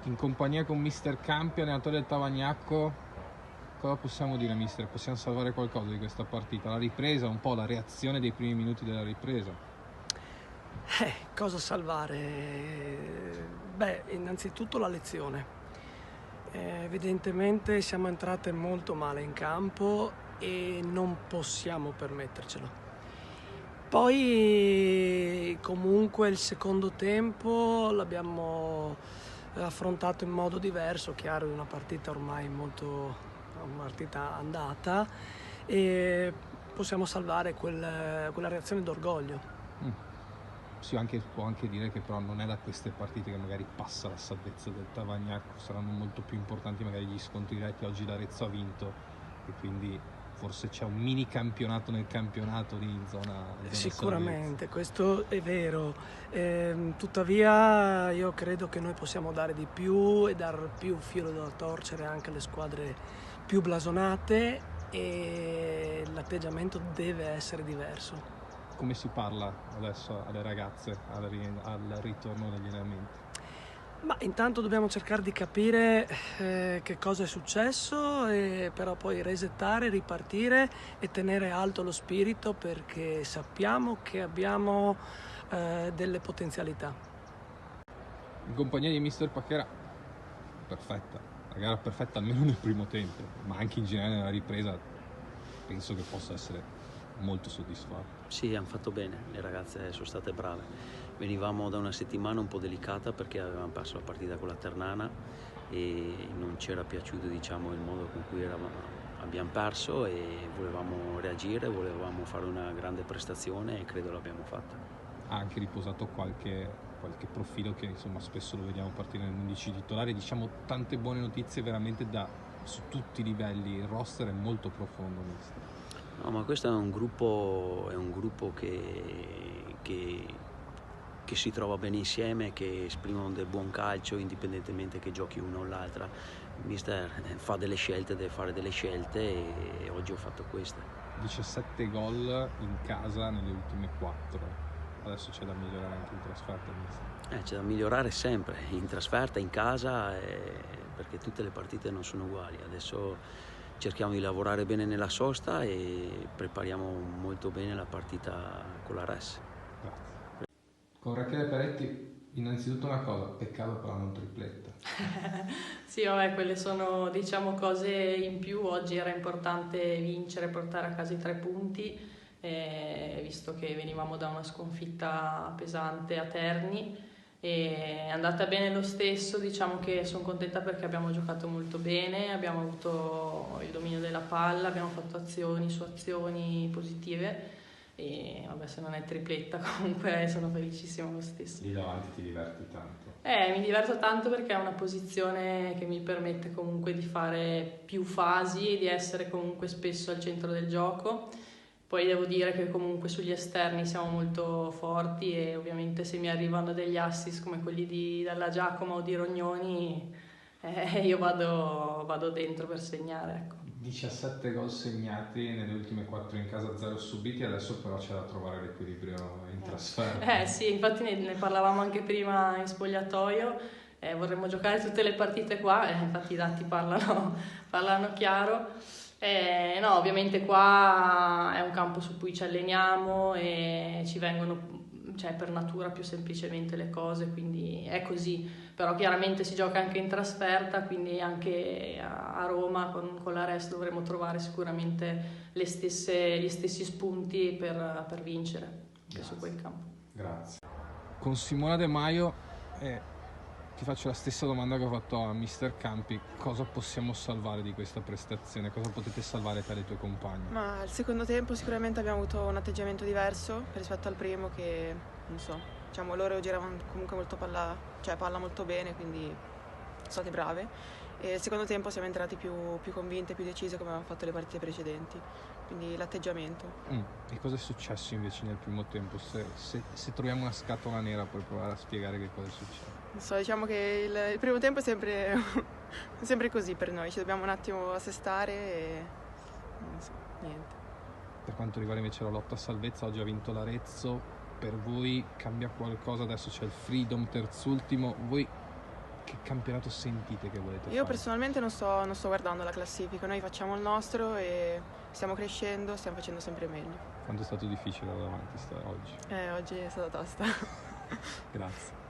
In compagnia con Mister Campi, allenatore del Tavagnacco, cosa possiamo dire, mister? Possiamo salvare qualcosa di questa partita? La ripresa, un po' la reazione dei primi minuti della ripresa. Cosa salvare? Beh, innanzitutto la lezione. Evidentemente siamo entrate molto male in campo e non possiamo permettercelo. Poi comunque il secondo tempo l'abbiamo affrontato in modo diverso, chiaro, è una partita ormai una partita andata, e possiamo salvare quella reazione d'orgoglio. Può anche dire che però non è da queste partite che magari passa la salvezza del Tavagnacco, saranno molto più importanti magari gli scontri diretti. Oggi l'Arezzo ha vinto e quindi forse c'è un mini campionato nel campionato lì in zona Sicuramente, questo è vero, tuttavia io credo che noi possiamo dare di più e dar più filo da torcere anche alle squadre più blasonate, e l'atteggiamento deve essere diverso. Come si parla adesso alle ragazze al ritorno degli allenamenti? Ma intanto dobbiamo cercare di capire che cosa è successo, e però poi resettare, ripartire e tenere alto lo spirito, perché sappiamo che abbiamo delle potenzialità. In compagnia di Mister Pacchera, perfetta, la gara perfetta almeno nel primo tempo, ma anche in generale nella ripresa penso che possa essere molto soddisfatto. Sì, hanno fatto bene, le ragazze sono state brave. Venivamo da una settimana un po' delicata perché avevamo perso la partita con la Ternana e non c'era piaciuto, diciamo, il modo con cui abbiamo perso, e volevamo reagire, volevamo fare una grande prestazione e credo l'abbiamo fatta. Ha anche riposato qualche profilo che insomma spesso lo vediamo partire nell'11 titolare, diciamo tante buone notizie veramente su tutti i livelli, il roster è molto profondo. No, ma questo è un gruppo che si trova bene insieme, che esprimono del buon calcio indipendentemente che giochi una o l'altra. Il mister fa delle scelte, deve fare delle scelte, e oggi ho fatto queste. 17 gol in casa nelle ultime 4, adesso c'è da migliorare anche in trasferta, mister. C'è da migliorare sempre, in trasferta, in casa, perché tutte le partite non sono uguali. Adesso cerchiamo di lavorare bene nella sosta e prepariamo molto bene la partita con la Res. Grazie. Con Rachele Peretti, innanzitutto una cosa, peccato però non tripletta. Sì, vabbè, quelle sono, diciamo, cose in più. Oggi era importante vincere, portare a casa i 3 punti, visto che venivamo da una sconfitta pesante a Terni. È andata bene lo stesso, diciamo che sono contenta perché abbiamo giocato molto bene, abbiamo avuto il dominio della palla, abbiamo fatto azioni su azioni positive, e vabbè, se non è tripletta comunque sono felicissima lo stesso. Lì davanti ti diverti tanto? Mi diverto tanto perché è una posizione che mi permette comunque di fare più fasi e di essere comunque spesso al centro del gioco. Poi devo dire che comunque sugli esterni siamo molto forti, e ovviamente se mi arrivano degli assist come quelli dalla Giacomo o di Rognoni, io vado dentro per segnare, ecco. 17 gol segnati nelle ultime 4 in casa, 0 subiti, adesso però c'è da trovare l'equilibrio in trasferta. Sì, infatti ne parlavamo anche prima in spogliatoio, vorremmo giocare tutte le partite qua, infatti i dati parlano chiaro. No, ovviamente qua è un campo su cui ci alleniamo e ci vengono, cioè, per natura più semplicemente le cose, quindi è così. Però chiaramente si gioca anche in trasferta, quindi anche a Roma con la Res dovremo trovare sicuramente gli stessi spunti per vincere anche su quel campo. Grazie. Con Simona De Maio ti faccio la stessa domanda che ho fatto a Mister Campi: cosa possiamo salvare di questa prestazione? Cosa potete salvare per i tuoi compagni? Ma al secondo tempo sicuramente abbiamo avuto un atteggiamento diverso rispetto al primo, che non so, diciamo, loro giravano comunque molto palla molto bene, quindi sono state brave, e il secondo tempo siamo entrati più convinte, più decise, come avevamo fatto le partite precedenti, quindi l'atteggiamento. E cosa è successo invece nel primo tempo? Se troviamo una scatola nera puoi provare a spiegare che cosa è successo? Non so, diciamo che il primo tempo è sempre così per noi, ci dobbiamo un attimo assestare e non so, niente. Per quanto riguarda invece la lotta a salvezza, oggi ha vinto l'Arezzo, per voi cambia qualcosa? Adesso c'è il Freedom terzultimo, voi che campionato sentite che volete Io fare? personalmente non sto guardando la classifica, noi facciamo il nostro e stiamo crescendo, stiamo facendo sempre meglio. Quanto è stato difficile da davanti oggi? Oggi è stata tosta. Grazie.